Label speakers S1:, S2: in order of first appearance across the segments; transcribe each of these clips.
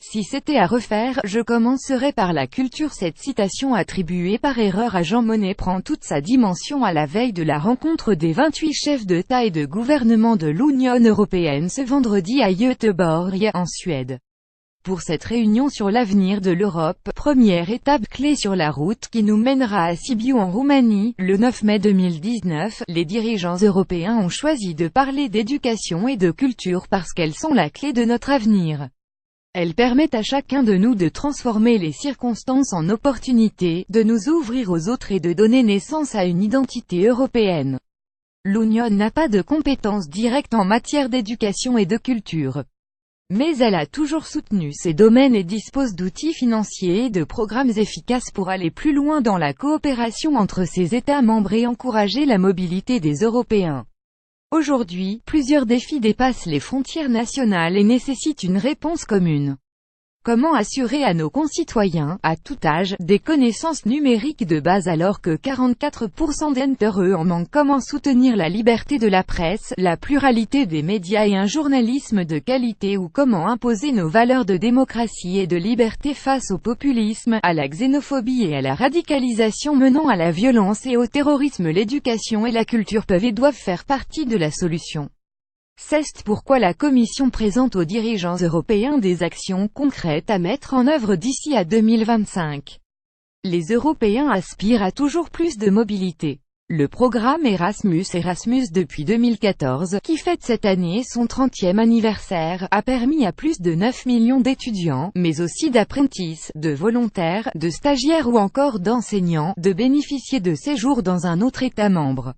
S1: Si c'était à refaire, je commencerais par la culture. Cette citation attribuée par erreur à Jean Monnet prend toute sa dimension à la veille de la rencontre des 28 chefs d'État et de gouvernement de l'Union européenne ce vendredi à Göteborg, en Suède. Pour cette réunion sur l'avenir de l'Europe, première étape clé sur la route qui nous mènera à Sibiu en Roumanie, le 9 mai 2019, les dirigeants européens ont choisi de parler d'éducation et de culture parce qu'elles sont la clé de notre avenir. Elles permettent à chacun de nous de transformer les circonstances en opportunités, de nous ouvrir aux autres et de donner naissance à une identité européenne. L'Union n'a pas de compétences directes en matière d'éducation et de culture. Mais elle a toujours soutenu ces domaines et dispose d'outils financiers et de programmes efficaces pour aller plus loin dans la coopération entre ses États membres et encourager la mobilité des Européens. Aujourd'hui, plusieurs défis dépassent les frontières nationales et nécessitent une réponse commune. Comment assurer à nos concitoyens, à tout âge, des connaissances numériques de base alors que 44% d'entre eux en manquent? Comment soutenir la liberté de la presse, la pluralité des médias et un journalisme de qualité? Ou comment imposer nos valeurs de démocratie et de liberté face au populisme, à la xénophobie et à la radicalisation menant à la violence et au terrorisme? L'éducation et la culture peuvent et doivent faire partie de la solution. C'est pourquoi la Commission présente aux dirigeants européens des actions concrètes à mettre en œuvre d'ici à 2025. Les Européens aspirent à toujours plus de mobilité. Le programme Erasmus depuis 2014, qui fête cette année son 30e anniversaire, a permis à plus de 9 millions d'étudiants, mais aussi d'apprentis, de volontaires, de stagiaires ou encore d'enseignants, de bénéficier de séjours dans un autre État membre.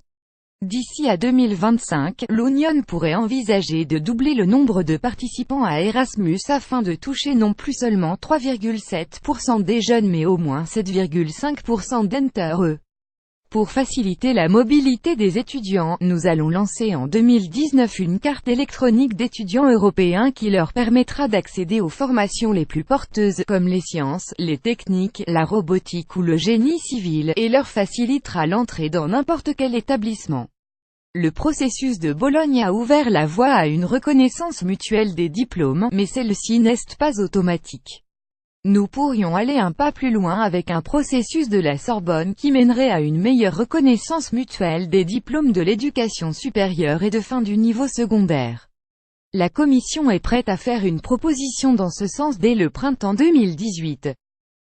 S1: D'ici à 2025, l'Union pourrait envisager de doubler le nombre de participants à Erasmus afin de toucher non plus seulement 3,7% des jeunes mais au moins 7,5% d'entre eux. Pour faciliter la mobilité des étudiants, nous allons lancer en 2019 une carte électronique d'étudiants européens qui leur permettra d'accéder aux formations les plus porteuses, comme les sciences, les techniques, la robotique ou le génie civil, et leur facilitera l'entrée dans n'importe quel établissement. Le processus de Bologne a ouvert la voie à une reconnaissance mutuelle des diplômes, mais celle-ci n'est pas automatique. Nous pourrions aller un pas plus loin avec un processus de la Sorbonne qui mènerait à une meilleure reconnaissance mutuelle des diplômes de l'éducation supérieure et de fin du niveau secondaire. La Commission est prête à faire une proposition dans ce sens dès le printemps 2018.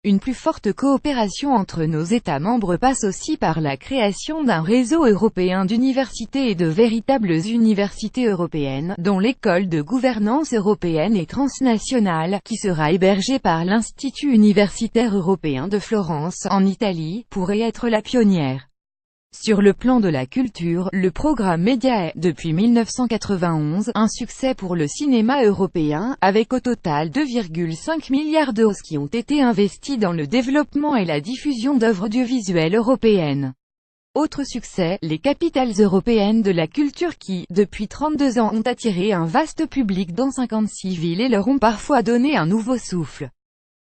S1: Une plus forte coopération entre nos États membres passe aussi par la création d'un réseau européen d'universités et de véritables universités européennes, dont l'école de gouvernance européenne et transnationale, qui sera hébergée par l'Institut universitaire européen de Florence, en Italie, pourrait être la pionnière. Sur le plan de la culture, le programme Média est, depuis 1991, un succès pour le cinéma européen, avec au total 2,5 milliards d'euros qui ont été investis dans le développement et la diffusion d'œuvres audiovisuelles européennes. Autre succès, les capitales européennes de la culture qui, depuis 32 ans ont attiré un vaste public dans 56 villes et leur ont parfois donné un nouveau souffle.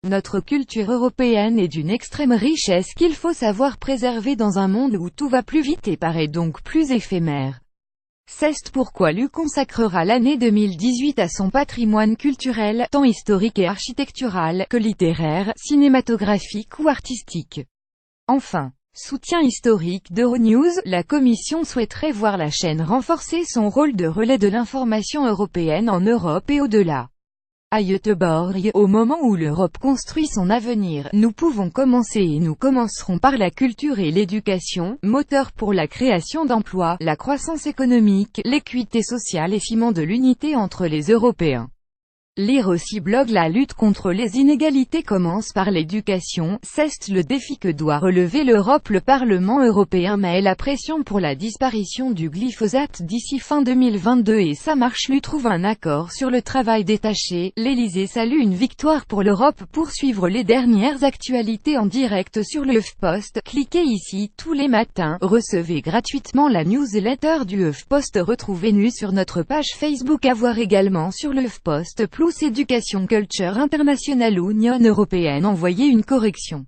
S1: Notre culture européenne est d'une extrême richesse qu'il faut savoir préserver dans un monde où tout va plus vite et paraît donc plus éphémère. C'est pourquoi l'U consacrera l'année 2018 à son patrimoine culturel, tant historique et architectural, que littéraire, cinématographique ou artistique. Enfin, soutien historique d'Euronews, la Commission souhaiterait voir la chaîne renforcer son rôle de relais de l'information européenne en Europe et au-delà. À Göteborg, au moment où l'Europe construit son avenir, nous pouvons commencer et nous commencerons par la culture et l'éducation, moteur pour la création d'emplois, la croissance économique, l'équité sociale et ciment de l'unité entre les Européens. Lire aussi blog. La lutte contre les inégalités commence par l'éducation, c'est le défi que doit relever l'Europe. Le Parlement européen met la pression pour la disparition du glyphosate d'ici fin 2022 et ça marche. Lui trouve un accord sur le travail détaché. L'Élysée salue une victoire pour l'Europe. Pour suivre les dernières actualités en direct sur le HuffPost, cliquez ici. Tous les matins, recevez gratuitement la newsletter du HuffPost. Retrouvez-nous sur notre page Facebook. À voir également sur le HuffPost Plus Éducation Culture Internationale Union Européenne. Envoyez une correction.